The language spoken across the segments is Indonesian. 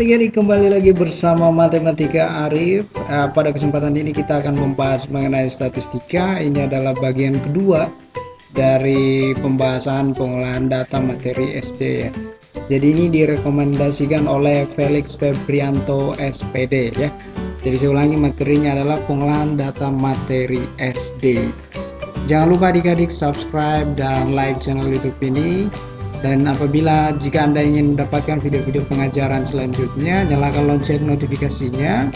adik-adik, kembali lagi bersama Matematika Arif. Pada kesempatan ini kita akan membahas mengenai statistika. Ini adalah bagian kedua dari pembahasan pengolahan data materi SD ya. Jadi ini direkomendasikan oleh Felix Febrianto SPD ya. Jadi saya ulangi, materinya adalah pengolahan data materi SD. Jangan lupa adik-adik subscribe dan like channel YouTube ini. Dan apabila jika Anda ingin mendapatkan video-video pengajaran selanjutnya, nyalakan lonceng notifikasinya.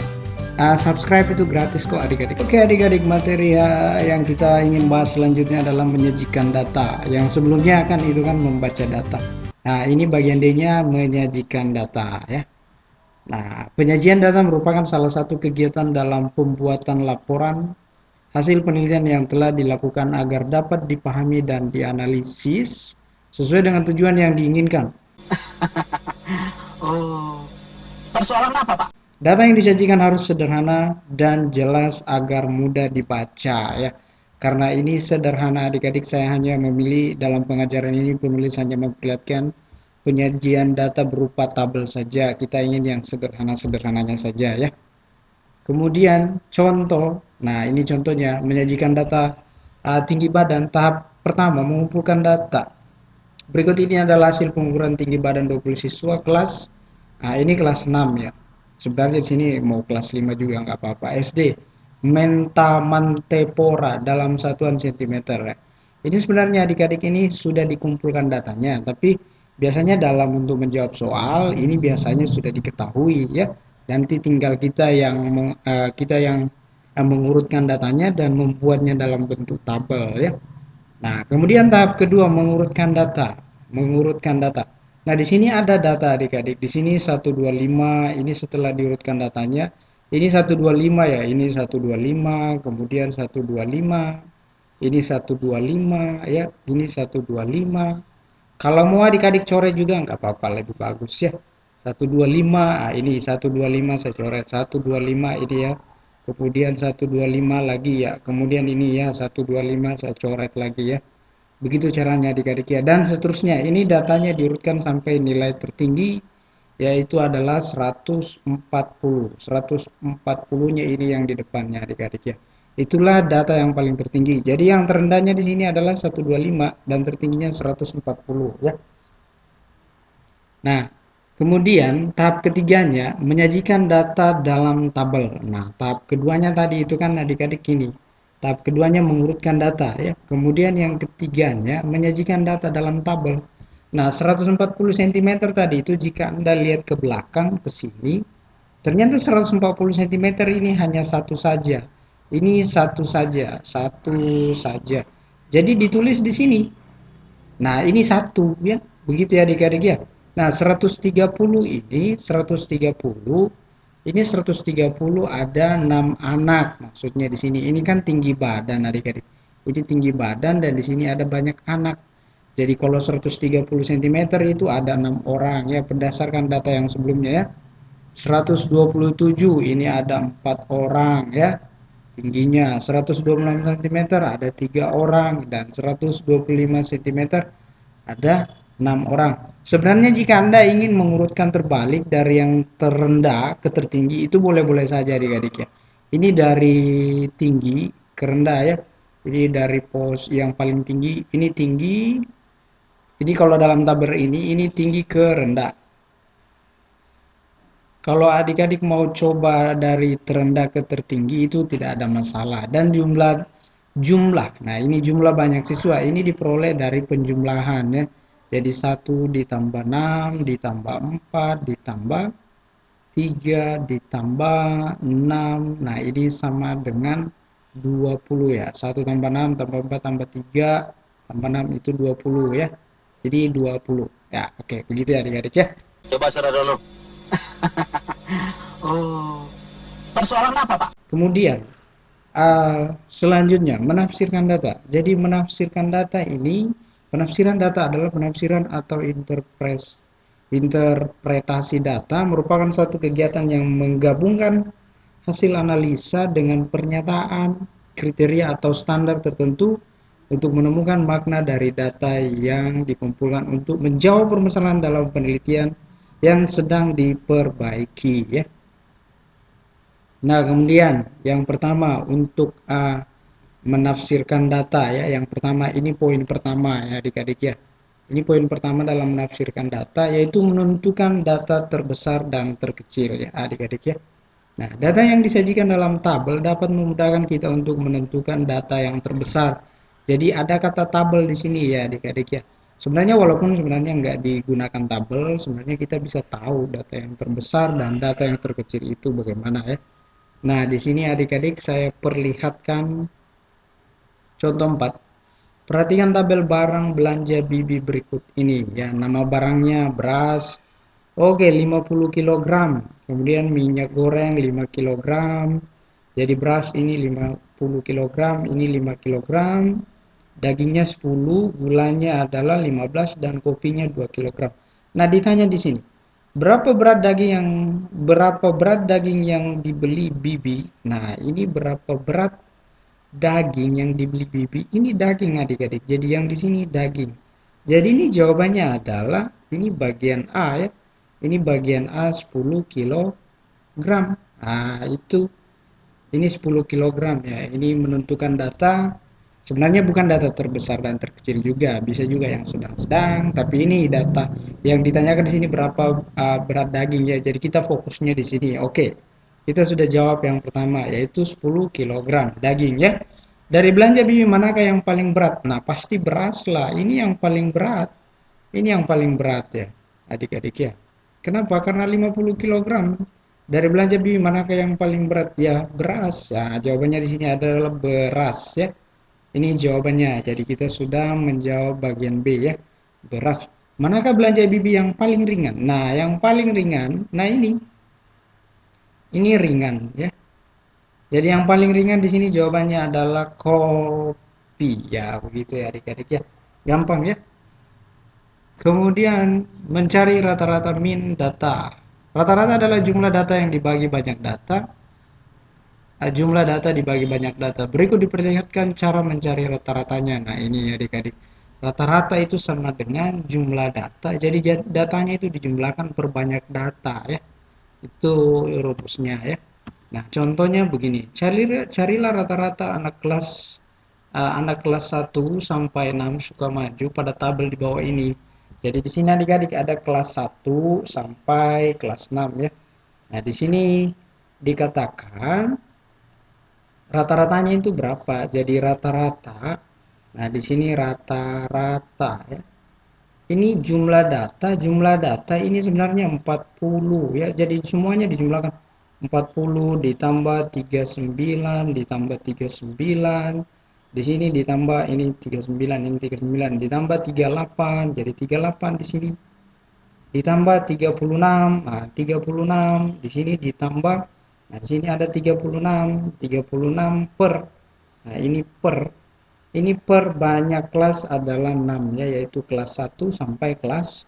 Subscribe itu gratis kok adik-adik. Oke adik-adik, materi yang kita ingin bahas selanjutnya adalah menyajikan data. Yang sebelumnya kan itu kan membaca data. Nah ini bagian D-nya, menyajikan data ya. Nah, penyajian data merupakan salah satu kegiatan dalam pembuatan laporan hasil penelitian yang telah dilakukan agar dapat dipahami dan dianalisis sesuai dengan tujuan yang diinginkan. Oh, persoalan apa, Pak? Data yang disajikan harus sederhana dan jelas agar mudah dibaca ya. Karena ini sederhana adik-adik, saya hanya memilih dalam pengajaran ini penulis hanya memperlihatkan penyajian data berupa tabel saja. Kita ingin yang sederhana-sederhananya saja ya. Kemudian contoh, nah ini contohnya menyajikan data tinggi badan. Tahap pertama mengumpulkan data. Berikut ini adalah hasil pengukuran tinggi badan 20 siswa kelas, ini kelas 6 ya. Sebenarnya di sini mau kelas 5 juga nggak apa-apa. SD, Mentamantepora dalam satuan sentimeter ya. Ini sebenarnya adik-adik ini sudah dikumpulkan datanya, tapi biasanya dalam untuk menjawab soal ini biasanya sudah diketahui ya. Nanti tinggal kita yang mengurutkan datanya dan membuatnya dalam bentuk tabel ya. Nah, kemudian tahap kedua mengurutkan data. Mengurutkan data. Nah, di sini ada data adik-adik. Di sini 125, ini setelah diurutkan datanya. Ini 125 ya, ini 125, kemudian 125. Ini 125 ya, ini 125. Kalau mau adik-adik coret juga nggak apa-apa, lebih bagus ya. 125, ini 125 saya coret. 125 ini ya. Kemudian 125 lagi ya. Kemudian ini ya 125 saya coret lagi ya. Begitu caranya adik-adik ya. Dan seterusnya. Ini datanya diurutkan sampai nilai tertinggi yaitu adalah 140. 140-nya ini yang di depannya adik-adik ya. Itulah data yang paling tertinggi. Jadi yang terendahnya di sini adalah 125 dan tertingginya 140 ya. Nah, kemudian tahap ketiganya menyajikan data dalam tabel. Nah, tahap keduanya tadi itu kan adik-adik ini. Tahap keduanya mengurutkan data ya. Kemudian yang ketiganya menyajikan data dalam tabel. Nah, 140 cm tadi itu jika Anda lihat ke belakang ke sini, ternyata 140 cm ini hanya satu saja. Ini satu saja, satu saja. Jadi ditulis di sini. Nah, ini satu ya. Begitu ya adik-adik ya. Nah, 130 ini 130 ini 130 ada 6 anak maksudnya di sini. Ini kan tinggi badan adik-adik. Ini tinggi badan dan di sini ada banyak anak. Jadi kalau 130 cm itu ada 6 orang ya berdasarkan data yang sebelumnya ya. 127 ini ada 4 orang ya tingginya. 126 cm ada 3 orang dan 125 cm ada 6 orang. Sebenarnya jika Anda ingin mengurutkan terbalik dari yang terendah ke tertinggi itu boleh-boleh saja adik-adik ya. Ini dari tinggi ke rendah ya. Jadi dari pos yang paling tinggi ini tinggi. Jadi kalau dalam tabel ini tinggi ke rendah. Kalau adik-adik mau coba dari terendah ke tertinggi itu tidak ada masalah. Dan jumlah. Nah, ini jumlah banyak siswa. Ini diperoleh dari penjumlahan ya. Jadi 1 ditambah 6 ditambah 4 ditambah 3 ditambah 6. Nah, ini sama dengan 20 ya. 1 tambah 6 tambah 4 tambah 3 tambah 6 itu 20 ya. Jadi 20. Ya, oke, begitu ya adik-adik ya. Coba Saradono. Oh, persoalan apa, Pak? Kemudian selanjutnya menafsirkan data. Jadi menafsirkan data ini, penafsiran data adalah penafsiran atau interpretasi data merupakan suatu kegiatan yang menggabungkan hasil analisa dengan pernyataan, kriteria atau standar tertentu untuk menemukan makna dari data yang dikumpulkan untuk menjawab permasalahan dalam penelitian yang sedang diperbaiki ya. Nah, kemudian yang pertama untuk menafsirkan data ya. Yang pertama ini poin pertama ya adik-adik ya. Ini poin pertama dalam menafsirkan data yaitu menentukan data terbesar dan terkecil ya adik-adik ya. Nah, data yang disajikan dalam tabel dapat memudahkan kita untuk menentukan data yang terbesar. Jadi ada kata tabel di sini ya adik-adik ya. Sebenarnya walaupun sebenarnya nggak digunakan tabel, sebenarnya kita bisa tahu data yang terbesar dan data yang terkecil itu bagaimana ya. Nah, di sini adik-adik saya perlihatkan contoh 4. Perhatikan tabel barang belanja Bibi berikut ini ya. Nama barangnya beras. Oke, 50 kilogram. Kemudian minyak goreng 5 kilogram. Jadi beras ini 50 kilogram, ini 5 kilogram. Dagingnya 10, gulanya adalah 15 dan kopinya 2 kilogram. Nah, ditanya di sini, berapa berat daging yang dibeli Bibi? Nah, ini berapa berat daging yang dibeli Bibi? Ini daging adik-adik. Jadi yang di sini daging. Jadi ini jawabannya adalah ini bagian A ya. Ini bagian A 10 kilogram. Nah, itu ini 10 kilogram ya. Ini menentukan data. Sebenarnya bukan data terbesar dan terkecil juga, bisa juga yang sedang-sedang, tapi ini data yang ditanyakan di sini berapa berat daging ya. Jadi kita fokusnya di sini. Oke. Kita sudah jawab yang pertama yaitu 10 kilogram daging ya. Dari belanja Bibi manakah yang paling berat? Nah, pasti beras lah. Ini yang paling berat. Ini yang paling berat ya, adik-adik ya. Kenapa? Karena 50 kilogram. Dari belanja Bibi manakah yang paling berat? Ya, beras. Nah, jawabannya di sini adalah beras ya. Ini jawabannya. Jadi kita sudah menjawab bagian B ya. Beras. Manakah belanja Bibi yang paling ringan? Nah, yang paling ringan, nah ini. Ini ringan ya. Jadi yang paling ringan di sini jawabannya adalah kopi. Ya, begitu ya adik-adik ya. Gampang ya. Kemudian mencari rata-rata min data. Rata-rata adalah jumlah data yang dibagi banyak data. Jumlah data dibagi banyak data. Berikut diperlihatkan cara mencari rata-ratanya. Nah, ini adik-adik. Rata-rata itu sama dengan jumlah data. Jadi datanya itu dijumlahkan per banyak data ya. Itu rumusnya ya. Nah, contohnya begini. Carilah rata-rata anak kelas 1 sampai 6 suka maju pada tabel di bawah ini. Jadi di sini adik-adik ada kelas 1 sampai kelas 6 ya. Nah, di sini dikatakan rata-ratanya itu berapa? Jadi rata-rata. Nah, di sini rata-rata ya. Ini jumlah data ini sebenarnya 40 ya. Jadi semuanya dijumlahkan 40 ditambah 39 ditambah 39. Di sini ditambah ini 39, ini 39 ditambah 38. Jadi 38 di sini ditambah 36. Nah, 36 di sini ditambah. Nah, di sini ada 36 per. Nah, ini per banyak kelas adalah 6 ya, yaitu kelas 1 sampai kelas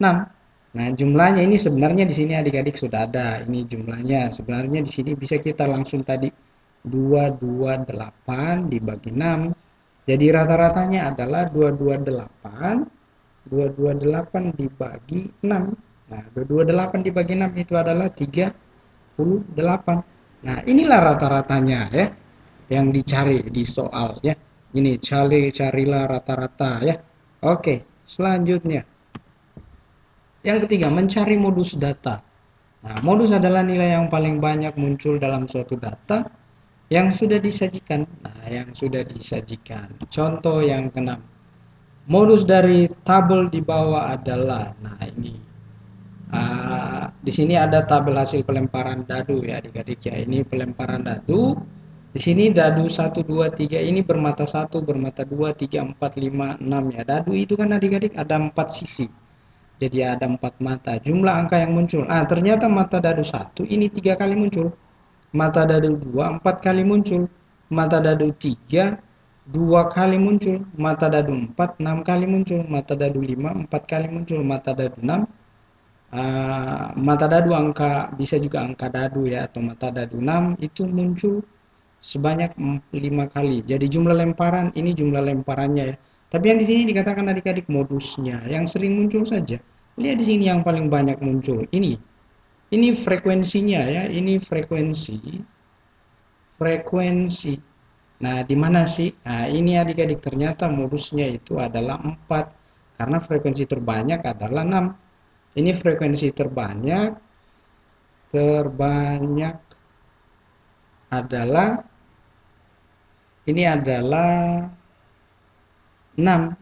6. Nah, jumlahnya ini sebenarnya di sini adik-adik sudah ada. Ini jumlahnya. Sebenarnya di sini bisa kita langsung tadi 228 dibagi 6. Jadi rata-ratanya adalah 228 dibagi 6. Nah, 228 dibagi 6 itu adalah 38. Nah, inilah rata-ratanya ya yang dicari di soal ya. Ini carilah rata-rata ya. Oke, selanjutnya. Yang ketiga, mencari modus data. Nah, modus adalah nilai yang paling banyak muncul dalam suatu data yang sudah disajikan. Nah, yang sudah disajikan. Contoh yang keenam. Modus dari tabel di bawah adalah, nah ini. Di sini ada tabel hasil pelemparan dadu ya adik-adik ya. Ini pelemparan dadu. Di sini dadu 1, 2, 3 ini bermata 1, bermata 2, 3, 4, 5, 6 ya. Dadu itu kan adik-adik ada 4 sisi. Jadi ada 4 mata. Jumlah angka yang muncul. Ternyata mata dadu 1 ini 3 kali muncul. Mata dadu 2 4 kali muncul. Mata dadu 3 2 kali muncul. Mata dadu 4 6 kali muncul. Mata dadu 5 4 kali muncul. Mata dadu 6 mata dadu angka bisa juga angka dadu ya, atau mata dadu 6 itu muncul sebanyak 5 kali. Jadi jumlah lemparan ini jumlah lemparannya ya. Tapi yang di sini dikatakan adik-adik modusnya yang sering muncul saja. Lihat di sini yang paling banyak muncul. Ini frekuensinya ya, ini frekuensi. Nah, di mana sih? Nah, ini adik-adik ternyata modusnya itu adalah 4 karena frekuensi terbanyak adalah 6. Ini frekuensi terbanyak adalah ini adalah 6.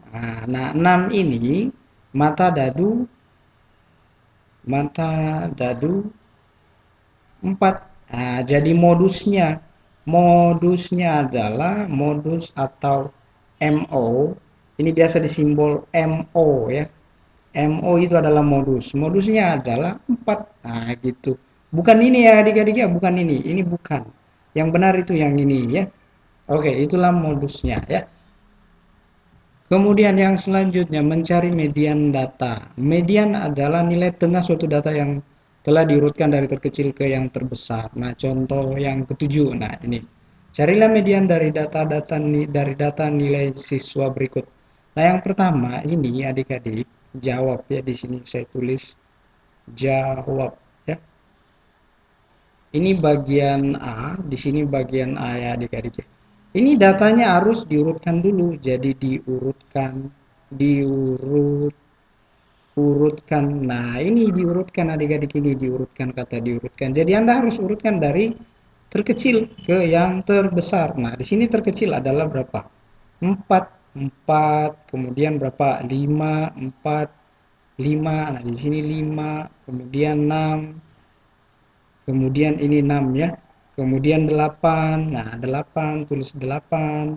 Nah, 6 ini mata dadu mata dadu 4. Nah, jadi modusnya adalah modus atau MO. Ini biasa disimbol MO ya. MO itu adalah modusnya adalah 4. Nah gitu, bukan ini ya adik-adik ya, bukan ini bukan yang benar, itu yang ini ya. Oke, itulah modusnya ya. Kemudian yang selanjutnya mencari median data. Median adalah nilai tengah suatu data yang telah diurutkan dari terkecil ke yang terbesar. Nah, contoh yang ketujuh. Nah, ini. Carilah median dari data nilai siswa berikut. Nah, yang pertama ini adik-adik jawab ya, di sini saya tulis jawab ya. Ini bagian A, di sini bagian A ya adik-adik ya. Ini datanya harus diurutkan dulu, jadi diurutkan. Nah, ini diurutkan adik-adik, ini diurutkan, kata diurutkan. Jadi Anda harus urutkan dari terkecil ke yang terbesar. Nah, di sini terkecil adalah berapa? 4, 4, kemudian berapa? 5, 4, 5. Nah, di sini 5, kemudian 6, kemudian ini 6 ya. Kemudian 8. Nah, 8 tulis 8.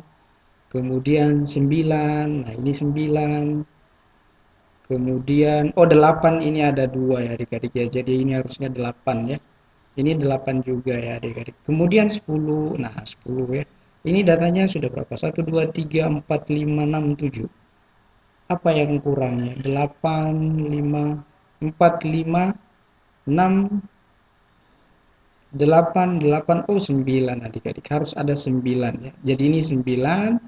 Kemudian 9. Nah, ini 9. Kemudian 8 ini ada 2 ya adik-adik ya. Jadi ini harusnya 8 ya. Ini 8 juga ya adik-adik. Kemudian 10. Nah, 10 ya. Ini datanya sudah berapa? 1 2 3 4 5 6 7. Apa yang kurangnya? 8 5 4 5 6 8 9 adik-adik. Harus ada 9 ya. Jadi ini 9,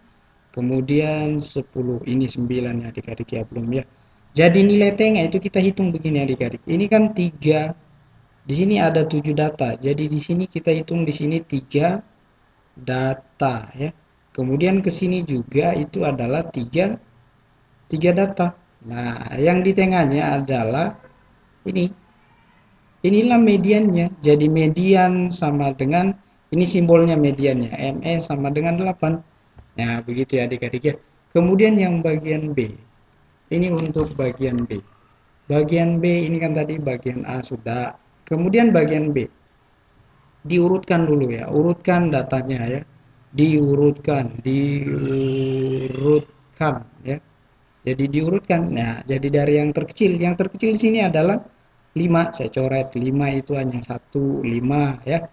kemudian 10. Ini 9 ya adik-adik ya, belum ya. Jadi nilai tengah itu kita hitung begini adik-adik. Ini kan 3. Di sini ada 7 data. Jadi di sini kita hitung di sini 3 data ya. Kemudian ke sini juga itu adalah 3 data. Nah, yang di tengahnya adalah ini. Inilah mediannya. Jadi median sama dengan ini simbolnya mediannya. ME sama dengan 8. Nah, begitu ya adik-adik ya. Kemudian yang bagian B. Ini untuk bagian B. Bagian B ini kan tadi bagian A sudah. Kemudian bagian B. Diurutkan dulu ya. Urutkan datanya ya. Diurutkan ya. Jadi diurutkan. Nah, jadi dari yang terkecil. Yang terkecil di sini adalah 5. Saya coret 5 itu hanya 1, 5 ya.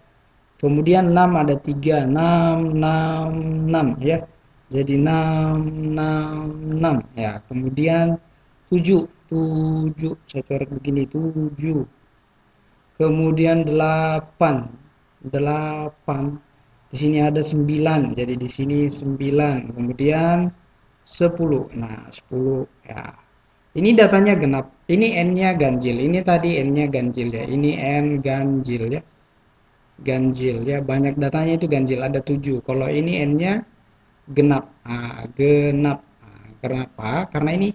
Kemudian 6 ada 3, 6, 6, 6 ya. Jadi 6, 6, 6 ya. Kemudian 7, 7 saya coret begini 7. Kemudian 8, 8. Di sini ada 9. Jadi di sini 9. Kemudian 10. Nah, 10 ya. Ini datanya genap. Ini N-nya ganjil. Ini tadi N-nya ganjil ya. Ini N ganjil ya. Ganjil ya. Banyak datanya itu ganjil. Ada 7. Kalau ini N-nya genap. Genap. Kenapa? Karena ini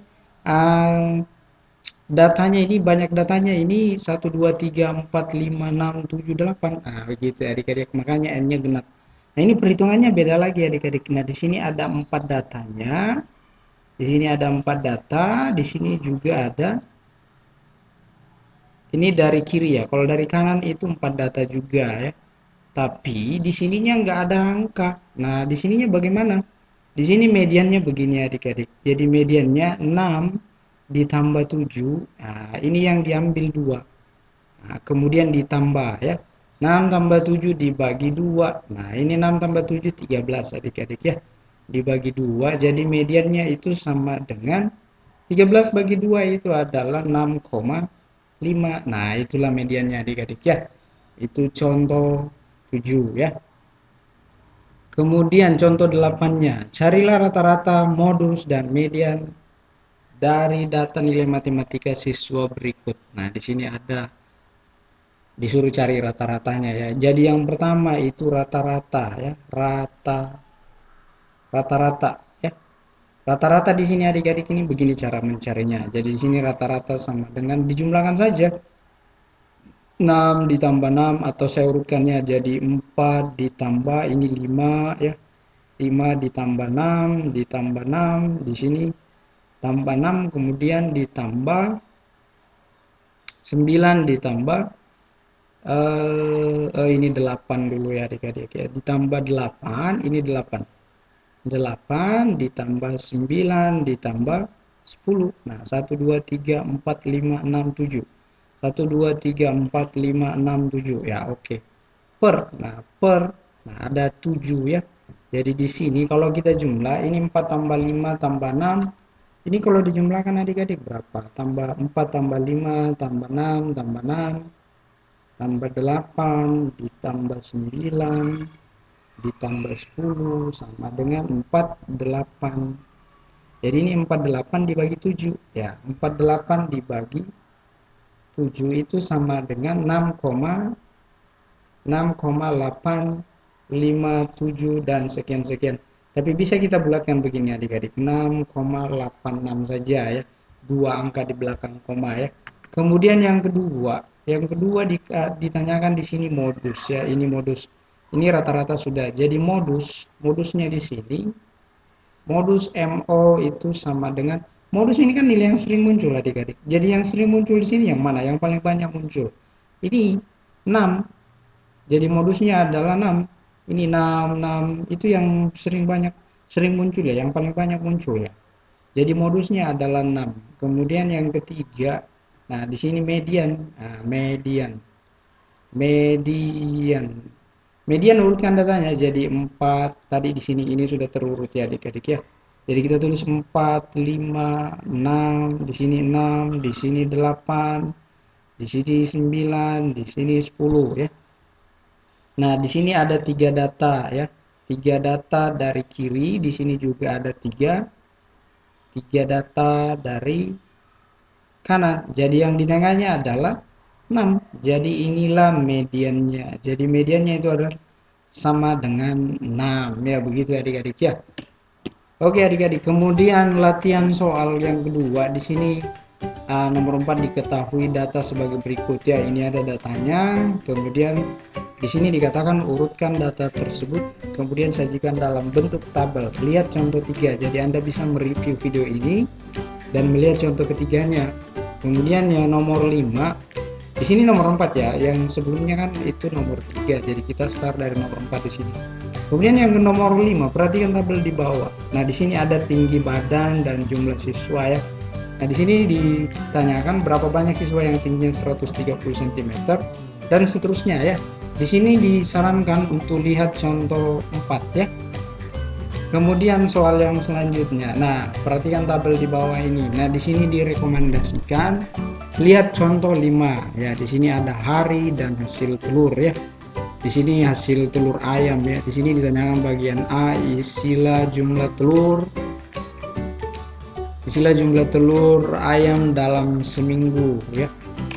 datanya ini banyak datanya. Ini 1, 2, 3, 4, 5, 6, 7, 8. Begitu ya adik-adik. Makanya N-nya genap. Nah, ini perhitungannya beda lagi adik-adik. Nah, di sini ada 4 datanya. Di sini ada 4 data, di sini juga ada. Ini dari kiri ya. Kalau dari kanan itu 4 data juga ya. Tapi di sininya nggak ada angka. Nah, di sininya bagaimana? Di sini mediannya begini adik-adik. Jadi mediannya 6 ditambah 7. Nah, ini yang diambil 2. Nah, kemudian ditambah ya. 6 tambah 7 dibagi 2. Nah, ini 6 tambah 7 13 adik-adik ya. Dibagi 2, jadi mediannya itu sama dengan 13 bagi 2 itu adalah 6,5. Nah, itulah mediannya adik-adik ya. Itu contoh 7 ya. Kemudian contoh 8-nya. Carilah rata-rata modus dan median dari data nilai matematika siswa berikut. Nah, di sini ada disuruh cari rata-ratanya ya. Jadi yang pertama itu rata-rata ya, rata-rata ya. Rata-rata di sini adik-adik ini begini cara mencarinya. Jadi di sini rata-rata sama dengan dijumlahkan saja. 6 ditambah 6 atau saya urutkannya jadi 4 ditambah ini 5 ya. 5 ditambah 6 ditambah 6 di sini tambah 6 kemudian ditambah 9 ditambah ini 8 dulu ya adik-adik ya. Ditambah 8 ini 8. 8 ditambah 9 ditambah 10. Nah, 1 2 3 4 5 6 7. 1 2 3 4 5 6 7 ya, oke. Nah, ada 7 ya. Jadi di sini kalau kita jumlah ini 4 tambah 5 tambah 6. Ini kalau dijumlahkan adik-adik berapa? Tambah 4 tambah 5 tambah 6 tambah 6 tambah 8 ditambah 9 ditambah 10 sama dengan 48. Jadi ini 48 dibagi 7 ya. 48 dibagi 7 itu sama dengan 6,857 dan sekian-sekian. Tapi bisa kita bulatkan begini adik-adik, 6,86 saja ya. 2 angka di belakang koma ya. Kemudian yang kedua ditanyakan di sini modus ya, ini modus. Ini rata-rata sudah. Jadi modusnya di sini modus MO itu sama dengan modus ini kan nilai yang sering muncul adik-adik. Jadi yang sering muncul di sini yang mana? Yang paling banyak muncul. Ini 6. Jadi modusnya adalah 6. Ini 6 6 itu yang sering muncul ya, yang paling banyak muncul ya. Jadi modusnya adalah 6. Kemudian yang ketiga, nah di sini median. Nah, median urutkan datanya jadi 4. Tadi di sini ini sudah terurut ya adik-adik ya. Jadi kita tulis 4 5 6, di sini 6, di sini 8, di sini 9, di sini 10 ya. Nah, di sini ada 3 data ya. 3 data dari kiri, di sini juga ada 3 data dari kanan. Jadi yang di tengahnya adalah 6. Jadi inilah mediannya. Jadi mediannya itu adalah sama dengan 6 ya, begitu adik-adik ya. Oke adik-adik, kemudian latihan soal yang kedua di sini nomor 4 diketahui data sebagai berikut ya. Ini ada datanya, kemudian di sini dikatakan urutkan data tersebut, kemudian sajikan dalam bentuk tabel. Lihat contoh 3. Jadi Anda bisa mereview video ini dan melihat contoh ketiganya. Kemudian yang nomor 5, di sini nomor 4 ya, yang sebelumnya kan itu nomor 3. Jadi kita start dari nomor 4 di sini. Kemudian yang ke nomor 5, perhatikan tabel di bawah. Nah, di sini ada tinggi badan dan jumlah siswa ya. Nah, di sini ditanyakan berapa banyak siswa yang tingginya 130 cm dan seterusnya ya. Di sini disarankan untuk lihat contoh 4 ya. Kemudian soal yang selanjutnya. Nah, perhatikan tabel di bawah ini. Nah, di sini direkomendasikan lihat contoh 5 ya. Di sini ada hari dan hasil telur ya. Di sini hasil telur ayam ya. Di sini ditanyakan bagian A, isilah jumlah telur ayam dalam seminggu ya.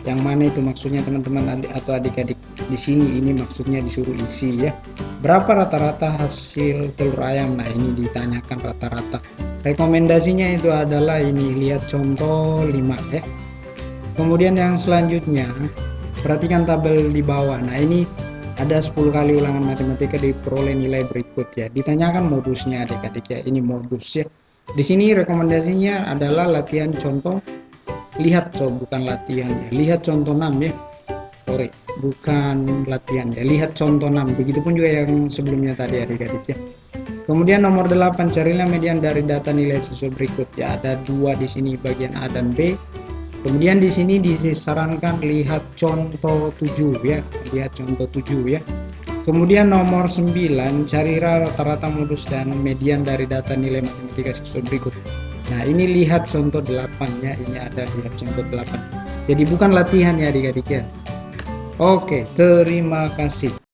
Yang mana itu maksudnya teman-teman atau adik-adik di sini, ini maksudnya disuruh isi ya. Berapa rata-rata hasil telur ayam? Nah, ini ditanyakan rata-rata. Rekomendasinya itu adalah ini, lihat contoh 5 ya. Kemudian yang selanjutnya, perhatikan tabel di bawah. Nah, ini ada 10 kali ulangan matematika diperoleh nilai berikut ya. Ditanyakan modusnya adik-adik ya. Ini modus ya. Di sini rekomendasinya adalah latihan contoh. Bukan latihan ya. Lihat contoh 6 ya. Sorry, bukan latihan ya. Lihat contoh 6. Begitupun juga yang sebelumnya tadi adik-adik ya. Kemudian nomor 8, carilah median dari data nilai siswa berikut ya. Ada 2 di sini bagian A dan B. Kemudian di sini disarankan lihat contoh 7 ya. Lihat contoh 7 ya. Kemudian nomor 9, carilah rata-rata modus dan median dari data nilai matematika siswa berikut. Nah, ini lihat contoh 8 ya. Ini ada lihat contoh 8. Jadi bukan latihan ya adik-adik ya. Oke, terima kasih.